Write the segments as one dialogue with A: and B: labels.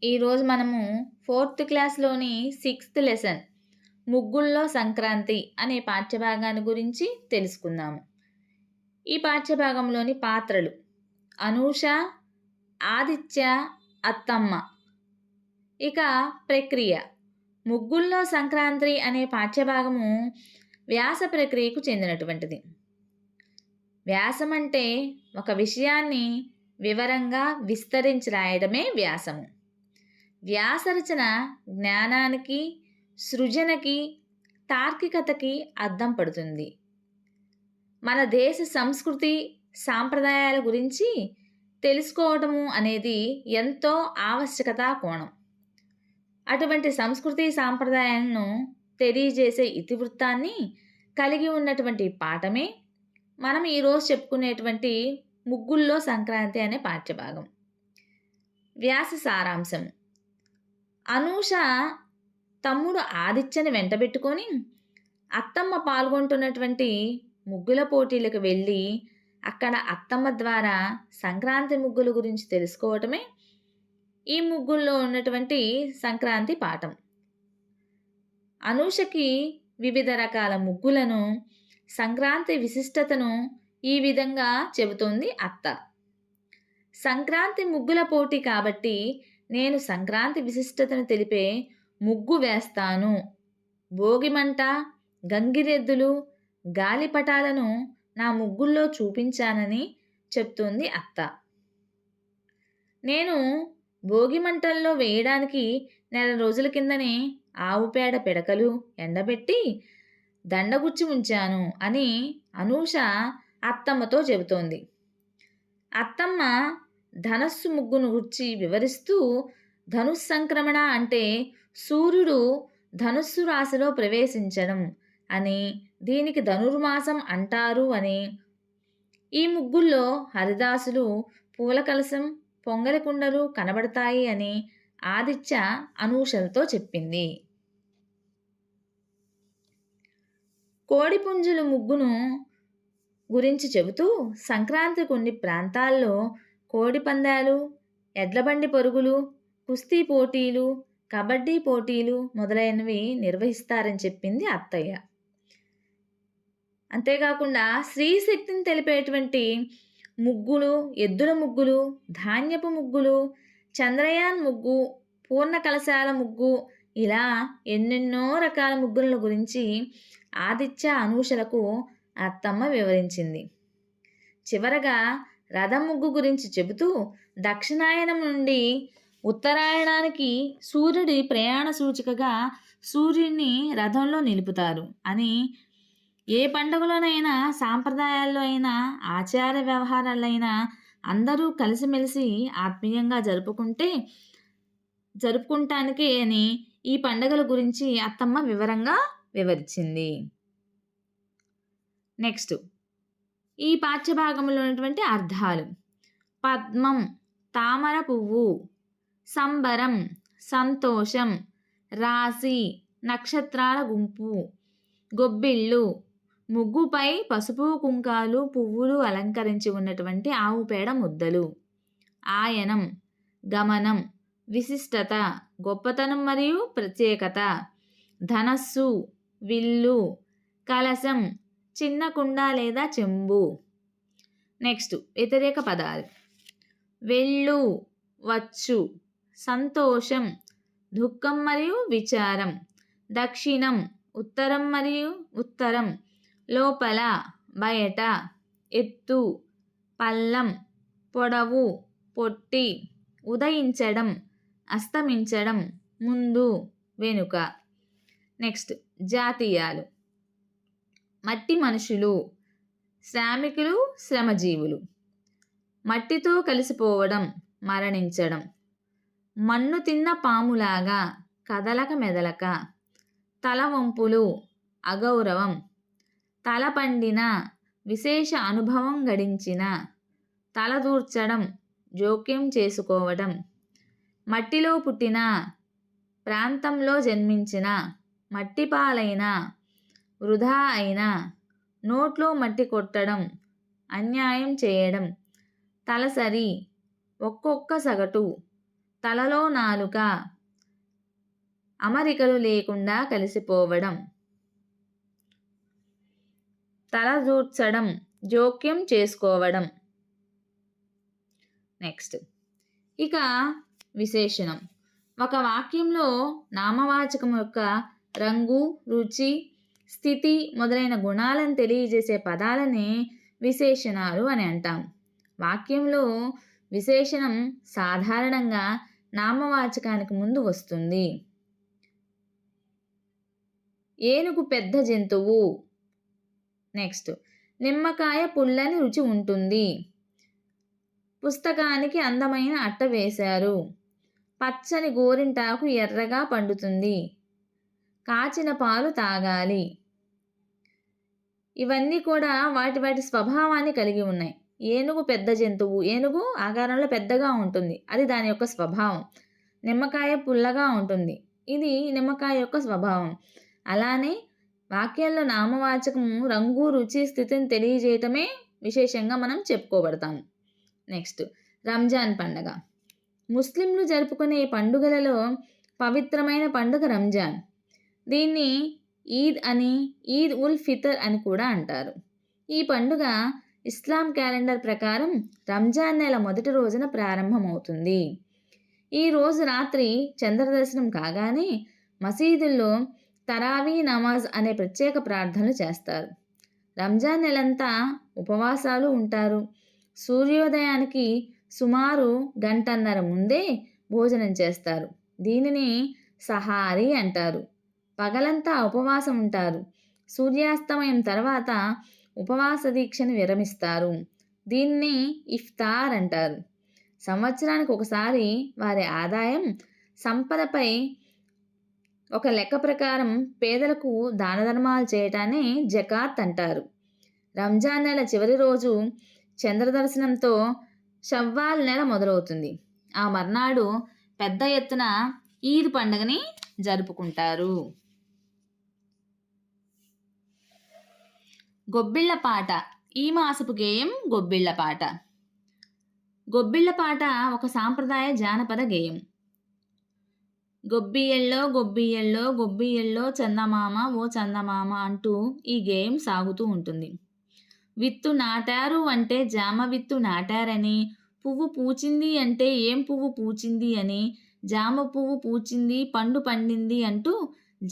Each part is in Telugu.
A: ఈరోజు మనము ఫోర్త్ క్లాస్‌లోని సిక్స్త్ లెసన్ ముగ్గుల్లో సంక్రాంతి అనే పాఠ్యభాగాన్ని గురించి తెలుసుకుందాము. ఈ పాఠ్యభాగంలోని పాత్రలు అనూష, ఆదిత్య, అత్తమ్మ. ఇక ప్రక్రియ ముగ్గుల్లో సంక్రాంతి అనే పాఠ్యభాగము వ్యాస ప్రక్రియకు చెందినటువంటిది. వ్యాసం అంటే ఒక విషయాన్ని వివరంగా విస్తరించి రాయడమే వ్యాసము. వ్యాసరచన జ్ఞానానికి, సృజనకి, తార్కికతకి అద్దం పడుతుంది. మన దేశ సంస్కృతి, సాంప్రదాయాల గురించి తెలుసుకోవటము అనేది ఎంతో ఆవశ్యకతా కోణం. అటువంటి సంస్కృతి సాంప్రదాయాలను తెలియజేసే ఇతివృత్తాన్ని కలిగి ఉన్నటువంటి పాఠమే మనం ఈరోజు చెప్పుకునేటువంటి ముగ్గుల్లో సంక్రాంతి అనే పాఠ్యభాగం. వ్యాస సారాంశం: అనూష తమ్ముడు ఆదిత్యని వెంటబెట్టుకొని అత్తమ్మ పాల్గొంటున్నటువంటి ముగ్గుల పోటీలకు వెళ్ళి అక్కడ అత్తమ్మ ద్వారా సంక్రాంతి ముగ్గుల గురించి తెలుసుకోవటమే ఈ ముగ్గుల్లో ఉన్నటువంటి సంక్రాంతి పాఠం. అనూషకి వివిధ రకాల ముగ్గులను, సంక్రాంతి విశిష్టతను ఈ విధంగా చెబుతోంది అత్త. సంక్రాంతి ముగ్గుల పోటీ కాబట్టి నేను సంక్రాంతి విశిష్టతను తెలిపే ముగ్గు వేస్తాను. భోగిమంట, గంగిరెద్దులు, గాలిపటాలను నా ముగ్గుల్లో చూపించానని చెప్తోంది అత్త. నేను భోగిమంటల్లో వేయడానికి నెల రోజుల కిందనే ఆవు పేడ పిడకలు ఎండబెట్టి దండగుచ్చి ఉంచాను అని అనూష అత్తమ్మతో చెబుతోంది. అత్తమ్మ ధనస్సు ముగ్గును గురించి వివరిస్తూ, ధనుస్సంక్రమణ అంటే సూర్యుడు ధనుస్సు రాశిలో ప్రవేశించడం అని, దీనికి ధనుర్మాసం అంటారు అని, ఈ ముగ్గుల్లో హరిదాసులు, పూల కలశం, పొంగలి కుండలు కనబడతాయి అని ఆదిత్య అనూషలతో చెప్పింది. కోడిపుంజుల ముగ్గును గురించి చెబుతూ, సంక్రాంతి కొన్ని ప్రాంతాల్లో కోడి పందాలు, ఎడ్లబండి పరుగులు, కుస్తీ పోటీలు, కబడ్డీ పోటీలు మొదలైనవి నిర్వహిస్తారని చెప్పింది అత్తయ్య. అంతేకాకుండా స్త్రీ శక్తిని తెలిపేటువంటి ముగ్గులు, ఎద్దుల ముగ్గులు, ధాన్యపు ముగ్గులు, చంద్రయాన్ ముగ్గు, పూర్ణ కలశాల ముగ్గు, ఇలా ఎన్నెన్నో రకాల ముగ్గుల గురించి ఆదిత్య అనూషలకు అత్తమ్మ వివరించింది. చివరగా రథం ముగ్గు గురించి చెబుతూ, దక్షిణాయనం నుండి ఉత్తరాయణానికి సూర్యుడి ప్రయాణ సూచికగా సూర్యుడిని రథంలో నిలుపుతారు అని, ఏ పండుగలోనైనా, సాంప్రదాయాల్లో అయినా, ఆచార వ్యవహారాలైనా అందరూ కలిసిమెలిసి ఆత్మీయంగా జరుపుకుంటానికే అని ఈ పండుగల గురించి అత్తమ్మ వివరంగా వివరించింది. నెక్స్ట్, ఈ పాఠ్యభాగంలో ఉన్నటువంటి అర్థాలు: పద్మం తామర పువ్వు, సంబరం సంతోషం, రాశి నక్షత్రాల గుంపు, గొబ్బిళ్ళు ముగ్గుపై పసుపు కుంకాలు పువ్వులు అలంకరించి ఉన్నటువంటి ఆవు పేడ ముద్దలు, ఆయనం గమనం విశిష్టత గొప్పతనం మరియు ప్రత్యేకత, ధనస్సు విల్లు, కలశం చిన్న కుండ లేదా చెంబు. నెక్స్ట్, వ్యతిరేక పదాలు: వెళ్ళు వచ్చు, సంతోషం దుఃఖం మరియు విచారం, దక్షిణం ఉత్తరం మరియు ఉత్తరం, లోపల బయట, ఎత్తు పల్లం, పొడవు పొట్టి, ఉదయించడం అస్తమించడం, ముందు వెనుక. నెక్స్ట్, జాతీయాలు: మట్టి మనుషులు, శ్రామికులు, శ్రమజీవులు, మట్టితో కలిసిపోవడం మరణించడం, మన్ను తిన్న పాములాగా కదలక మెదలక, తలవంపులు అగౌరవం, తల పండిన విశేష అనుభవం గడించిన, తలదూర్చడం జోక్యం చేసుకోవడం, మట్టిలో పుట్టిన, ప్రాంతంలో జన్మించిన, మట్టిపాలైన, వృధా అయిన, నోట్లో మట్టి కొట్టడం, అన్యాయం చేయడం, తలసరి, ఒక్కొక్క సగటు, తలలో నాలుక, అమరికలు లేకుండా కలిసిపోవడం, తలదూర్చడం, జోక్యం చేసుకోవడం. నెక్స్ట్ ఇక విశేషణం. ఒక వాక్యంలో నామవాచకం యొక్క రంగు, రుచి, స్థితి మొదలైన గుణాలను తెలియజేసే పదాలని విశేషణాలు అని అంటాం. వాక్యంలో విశేషణం సాధారణంగా నామవాచకానికి ముందు వస్తుంది. ఏనుగు పెద్ద జంతువు. నెక్స్ట్ నిమ్మకాయ పుల్లని రుచి ఉంటుంది. పుస్తకానికి అందమైన అట్ట వేశారు. పచ్చని గోరింటాకు ఎర్రగా పండుతుంది. కాచిన పాలు తాగాలి. ఇవన్నీ కూడా వాటి వాటి స్వభావాన్ని కలిగి ఉన్నాయి. ఏనుగు పెద్ద జంతువు, ఏనుగు ఆకారంలో పెద్దగా ఉంటుంది, అది దాని యొక్క స్వభావం. నిమ్మకాయ పుల్లగా ఉంటుంది, ఇది నిమ్మకాయ యొక్క స్వభావం. అలానే వాక్యాల్లో నామవాచకము రంగు, రుచి, స్థితిని తెలియజేయటమే విశేషంగా మనం చెప్పుకోబడతాము. నెక్స్ట్ రంజాన్ పండగ. ముస్లింలు జరుపుకునే పండుగలలో పవిత్రమైన పండుగ రంజాన్. దీన్ని ఈద్ అని, ఈద్ ఉల్ ఫితర్ అని కూడా అంటారు. ఈ పండుగ ఇస్లాం క్యాలెండర్ ప్రకారం రంజాన్ నెల మొదటి రోజున ప్రారంభమవుతుంది. ఈ రోజు రాత్రి చంద్రదర్శనం కాగానే మసీదుల్లో తరావీ నమాజ్ అనే ప్రత్యేక ప్రార్థనలు చేస్తారు. రంజాన్ నెలంతా ఉపవాసాలు ఉంటారు. సూర్యోదయానికి సుమారు గంటన్నర ముందే భోజనం చేస్తారు. దీనిని సహారీ అంటారు. పగలంతా ఉపవాసం ఉంటారు. సూర్యాస్తమయం తర్వాత ఉపవాస దీక్షను విరమిస్తారు. దీన్ని ఇఫ్తార్ అంటారు. సంవత్సరానికి ఒకసారి వారి ఆదాయం, సంపదపై ఒక లెక్క ప్రకారం పేదలకు దాన ధర్మాలు చేయటాన్ని జకాత్ అంటారు. రంజాన్ నెల చివరి రోజు చంద్రదర్శనంతో షవ్వాల్ నెల మొదలవుతుంది. ఆ మర్నాడు పెద్ద ఎత్తున ఈద్ పండుగని జరుపుకుంటారు. గొబ్బిళ్ళ పాట. ఈ మాసపు గేయం గొబ్బిళ్ళ పాట. గొబ్బిళ్ళ పాట ఒక సాంప్రదాయ జానపద గేయం. గొబ్బియల్లో గొబ్బియల్లో గొబ్బియల్లో చందమామ ఓ చందమామ అంటూ ఈ గేయం సాగుతూ ఉంటుంది. విత్తు నాటారు అంటే జామ విత్తు నాటారని, పువ్వు పూచింది అంటే ఏం పువ్వు పూచింది అని, జామ పువ్వు పూచింది పండు పండింది అంటూ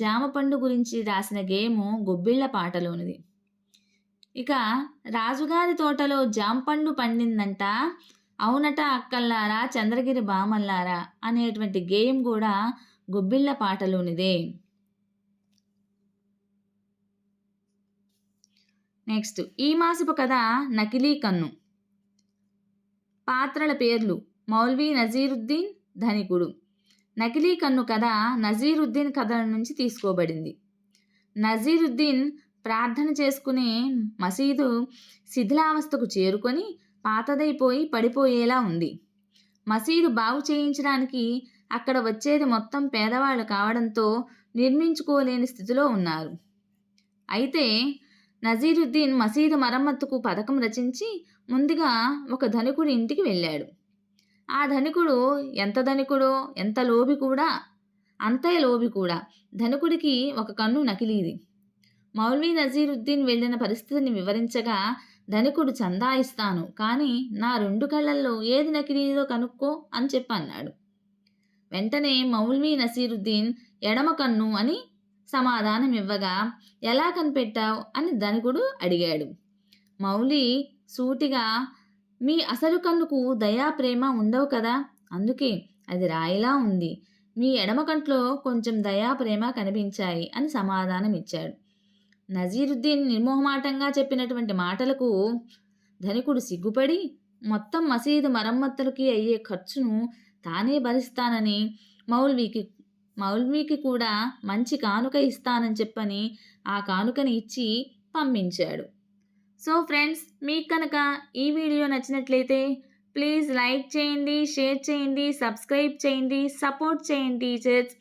A: జామ పండు గురించి రాసిన గేయము గొబ్బిళ్ళ పాటలోనిది. ఇక రాజుగారి తోటలో జాంపండు పండిందంట, అవునట అక్కల్లారా చంద్రగిరి బామల్లారా అనేటువంటి గేయం కూడా గొబ్బిళ్ళ పాటలోనిదే. నెక్స్ట్ ఈ మాసపు కథ నకిలీ కన్ను. పాత్రల పేర్లు: మౌల్వీ నజీరుద్దీన్, ధనికుడు. నకిలీ కన్ను కథ నజీరుద్దీన్ కథల నుంచి తీసుకోబడింది. నజీరుద్దీన్ ప్రార్థన చేసుకునే మసీదు శిథిలావస్థకు చేరుకొని పాతదైపోయి పడిపోయేలా ఉంది. మసీదు బాగు చేయించడానికి అక్కడ వచ్చేది మొత్తం పేదవాళ్ళు కావడంతో నిర్మించుకోలేని స్థితిలో ఉన్నారు. అయితే నజీరుద్దీన్ మసీదు మరమ్మతుకు పథకం రచించి ముందుగా ఒక ధనికుడి ఇంటికి వెళ్ళాడు. ఆ ధనికుడు ఎంత ధనికుడో, ఎంత లోభి కూడా, అంతే లోభి కూడా. ధనికుడికి ఒక కన్ను నకిలీది. మౌల్వీ నజీరుద్దీన్ వెళ్ళిన పరిస్థితిని వివరించగా, ధనికుడు చందా ఇస్తాను, కానీ నా 2 కళ్ళల్లో ఏది నకిలీదో కనుక్కో అని చెప్పన్నాడు. వెంటనే మౌల్వీ నజీరుద్దీన్ ఎడమ కన్ను అని సమాధానం ఇవ్వగా, ఎలా కనిపెట్టావు అని ధనికుడు అడిగాడు. మౌలి సూటిగా, మీ అసలు కన్నుకు దయా ప్రేమ ఉండవు కదా, అందుకే అది రాయిలా ఉంది. మీ ఎడమ కంట్లో కొంచెం దయా ప్రేమ కనిపించాయి అని సమాధానం ఇచ్చాడు. నజీరుద్దీన్ నిర్మోహమాటంగా చెప్పినటువంటి మాటలకు ధనికుడు సిగ్గుపడి మొత్తం మసీదు మరమ్మతులకి అయ్యే ఖర్చును తానే భరిస్తానని, మౌల్వీకి కూడా మంచి కానుక ఇస్తానని చెప్పని ఆ కానుకని ఇచ్చి పంపించాడు. సో ఫ్రెండ్స్, మీకు కనుక ఈ వీడియో నచ్చినట్లయితే ప్లీజ్ లైక్ చేయండి, షేర్ చేయండి, సబ్స్క్రైబ్ చేయండి, సపోర్ట్ చేయండి టీచర్స్.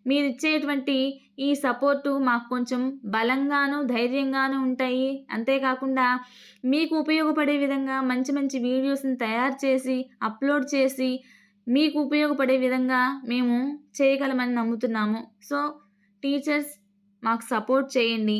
A: మీరు ఇచ్చేటువంటి ఈ సపోర్టు మాకు కొంచెం బలంగాను ధైర్యంగాను ఉంటాయి. అంతేకాకుండా మీకు ఉపయోగపడే విధంగా మంచి మంచి వీడియోస్ని తయారు చేసి అప్లోడ్ చేసి మీకు ఉపయోగపడే విధంగా మేము చేయగలమని నమ్ముతున్నాము. సో టీచర్స్ మాకు సపోర్ట్ చేయండి.